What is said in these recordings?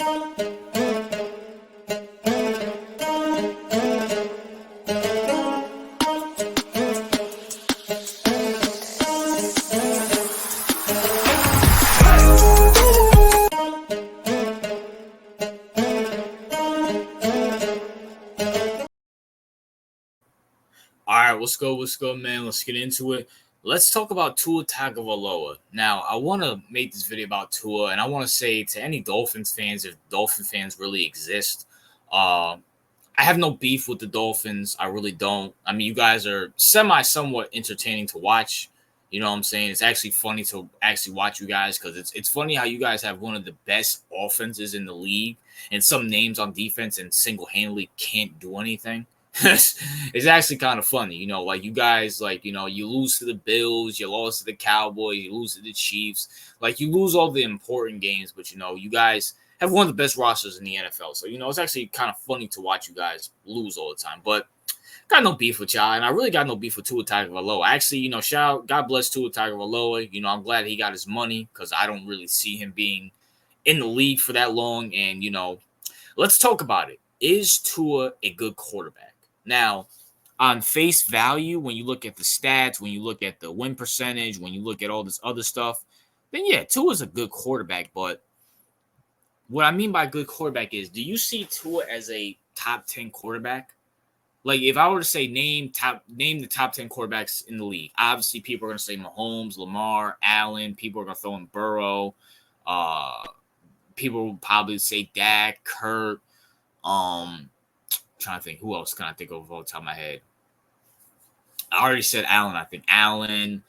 All right, what's good, man? Let's get into it. Let's talk about Tua Tagovailoa. Now, I want to make this video about Tua, and I want to say to any Dolphins fans, if Dolphin fans really exist, I have no beef with the Dolphins. I really don't. I mean, you guys are somewhat entertaining to watch. You know what I'm saying? It's actually funny to actually watch you guys because it's funny how you guys have one of the best offenses in the league and some names on defense and single-handedly can't do anything. It's actually kind of funny, like you guys, you lose to the Bills, you lost to the Cowboys, you lose to the Chiefs, like you lose all the important games, but you guys have one of the best rosters in the NFL. So, it's actually kind of funny to watch you guys lose all the time, but got no beef with y'all, and I really got no beef with Tua Tagovailoa. Actually, shout out, God bless Tua Tagovailoa. I'm glad he got his money because I don't really see him being in the league for that long, and, let's talk about it. Is Tua a good quarterback? Now, on face value, when you look at the stats, when you look at the win percentage, when you look at all this other stuff, then yeah, Tua's a good quarterback. But what I mean by good quarterback is, do you see Tua as a top 10 quarterback? Like, if I were to say name the top 10 quarterbacks in the league, obviously people are going to say Mahomes, Lamar, Allen. People are going to throw in Burrow. People will probably say Dak, Kurt. Trying to think who else can I think of off the top of my head. I already said Allen. I think Allen,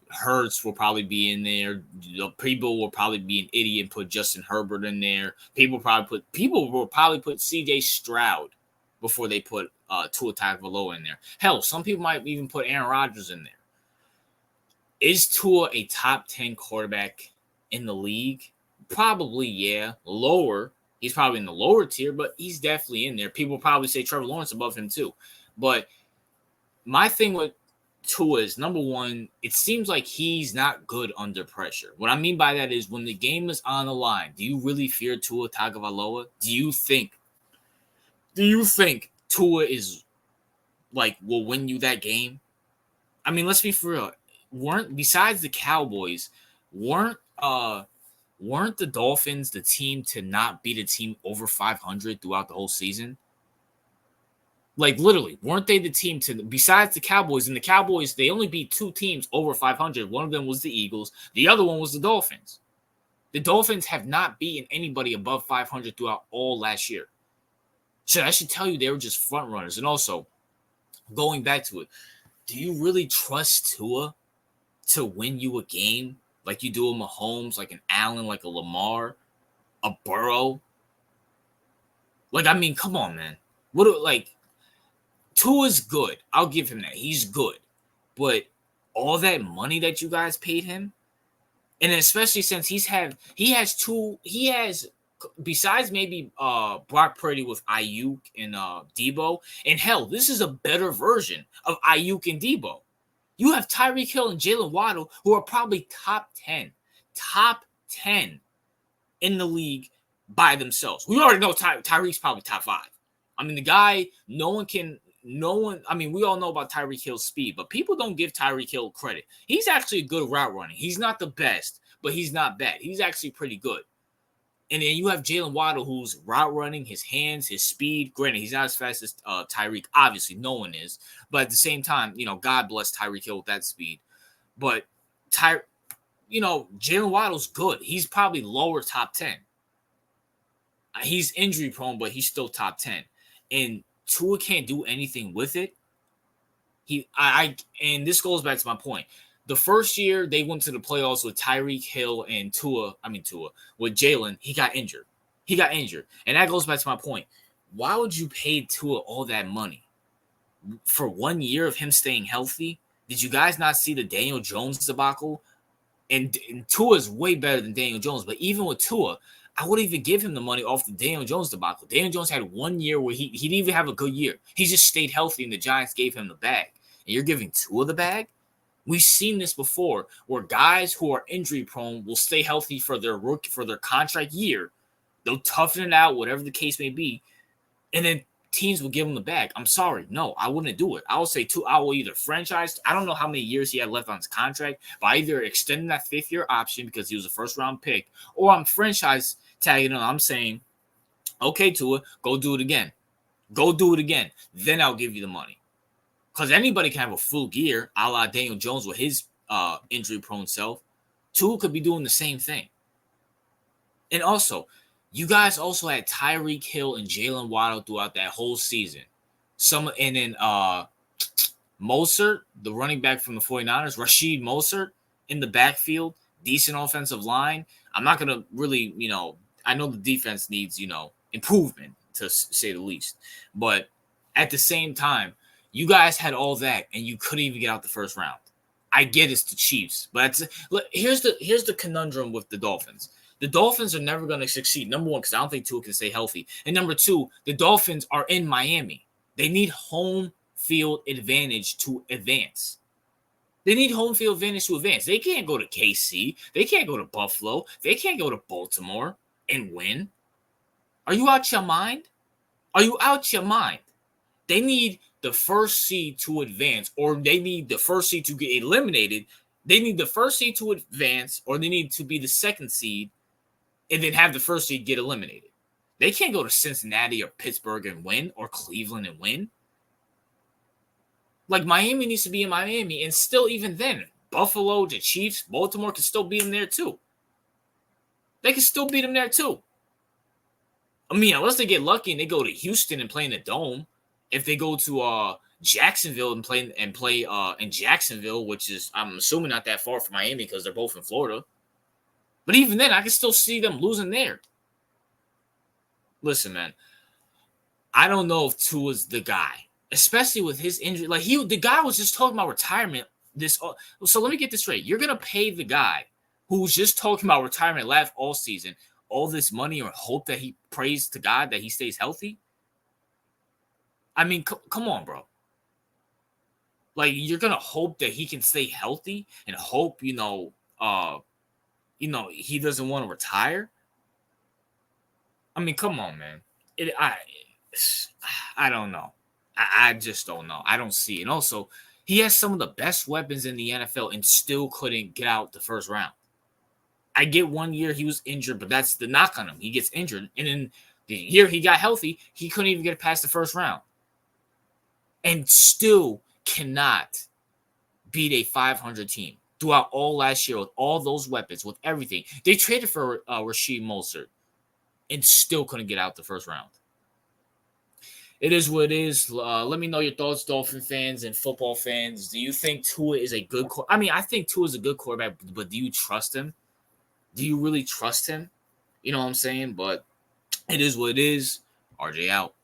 Hurts will probably be in there. People will probably be an idiot and put Justin Herbert in there. People will probably put C.J. Stroud before they put Tua Tagovailoa in there. Hell, some people might even put Aaron Rodgers in there. Is Tua a top 10 quarterback in the league? Probably, yeah. Lower. He's probably in the lower tier, but he's definitely in there. People probably say Trevor Lawrence above him too. But my thing with Tua is, number one, it seems like he's not good under pressure. What I mean by that is when the game is on the line, do you really fear Tua Tagovailoa? Do you think Tua is will win you that game? I mean, let's be for real. Besides the Cowboys, weren't the Dolphins the team to not beat a team over 500 throughout the whole season? Like, literally, weren't they the team besides the Cowboys? And the Cowboys, they only beat two teams over 500. One of them was the Eagles. The other one was the Dolphins. The Dolphins have not beaten anybody above 500 throughout all last year. So I should tell you they were just front runners. And also, going back to it, do you really trust Tua to win you a game? Like you do a Mahomes, like an Allen, like a Lamar, a Burrow. I mean, come on, man. Tua's good. I'll give him that. He's good. But all that money that you guys paid him, and especially since he has besides maybe Brock Purdy with Ayuk and Debo, and hell, this is a better version of Ayuk and Debo. You have Tyreek Hill and Jalen Waddle, who are probably top 10 in the league by themselves. We already know Tyreek's probably top 5. I mean, the guy, we all know about Tyreek Hill's speed, but people don't give Tyreek Hill credit. He's actually a good route running. He's not the best, but he's not bad. He's actually pretty good. And then you have Jalen Waddle, who's route running, his hands, his speed. Granted, he's not as fast as Tyreek. Obviously, no one is. But at the same time, God bless Tyreek Hill with that speed. But Jalen Waddle's good. He's probably lower top 10. He's injury prone, but he's still top 10. And Tua can't do anything with it. And this goes back to my point. The first year they went to the playoffs with Tyreek Hill and with Jalen, he got injured. And that goes back to my point. Why would you pay Tua all that money for 1 year of him staying healthy? Did you guys not see the Daniel Jones debacle? And Tua is way better than Daniel Jones. But even with Tua, I wouldn't even give him the money off the Daniel Jones debacle. Daniel Jones had 1 year where he didn't even have a good year. He just stayed healthy, and the Giants gave him the bag. And you're giving Tua the bag? We've seen this before where guys who are injury prone will stay healthy for their contract year. They'll toughen it out, whatever the case may be, and then teams will give him the bag. I'm sorry. No, I wouldn't do it. I would say I will either franchise. I don't know how many years he had left on his contract, but I either extending that 5th-year option because he was a first-round pick, or I'm franchise tagging him. I'm saying, okay, Tua, go do it again. Go do it again. Then I'll give you the money. Because anybody can have a fluke year, a la Daniel Jones with his injury-prone self. Tua could be doing the same thing. And also, you guys also had Tyreek Hill and Jalen Waddle throughout that whole season. And then Mostert, the running back from the 49ers, Rashid Mostert in the backfield, decent offensive line. I'm not going to really, I know the defense needs, improvement, to say the least. But at the same time, you guys had all that, and you couldn't even get out the first round. I get it's the Chiefs, but here's the conundrum with the Dolphins. The Dolphins are never going to succeed. Number one, because I don't think Tua can stay healthy. And number two, the Dolphins are in Miami. They need home field advantage to advance. They can't go to KC. They can't go to Buffalo. They can't go to Baltimore and win. Are you out your mind? They need the first seed to advance, or they need the first seed to get eliminated. They need the first seed to advance, or they need to be the second seed and then have the first seed get eliminated. They can't go to Cincinnati or Pittsburgh and win, or Cleveland and win. Like, Miami needs to be in Miami, and still, even then, Buffalo, the Chiefs, Baltimore can still beat them there too. They can still beat them there too. I mean, unless they get lucky and they go to Houston and play in the Dome. If they go to Jacksonville and play in Jacksonville, which is, I'm assuming, not that far from Miami because they're both in Florida. But even then, I can still see them losing there. Listen, man, I don't know if Tua's the guy, especially with his injury. Like, the guy was just talking about retirement. So let me get this straight. You're gonna pay the guy who was just talking about retirement last all season all this money, or hope that he prays to God that he stays healthy? I mean, come on, bro. Like, you're gonna hope that he can stay healthy and hope, he doesn't want to retire. I mean, come on, man. I don't know. I just don't know. I don't see it. And also, he has some of the best weapons in the NFL and still couldn't get out the first round. I get 1 year he was injured, but that's the knock on him. He gets injured, and then the year he got healthy, he couldn't even get past the first round. And still cannot beat a 500 team throughout all last year with all those weapons, with everything. They traded for Rashid Mostert and still couldn't get out the first round. It is what it is. Let me know your thoughts, Dolphin fans and football fans. Do you think Tua is a good quarterback? I mean, I think Tua is a good quarterback, but do you trust him? Do you really trust him? You know what I'm saying? But it is what it is. RJ out.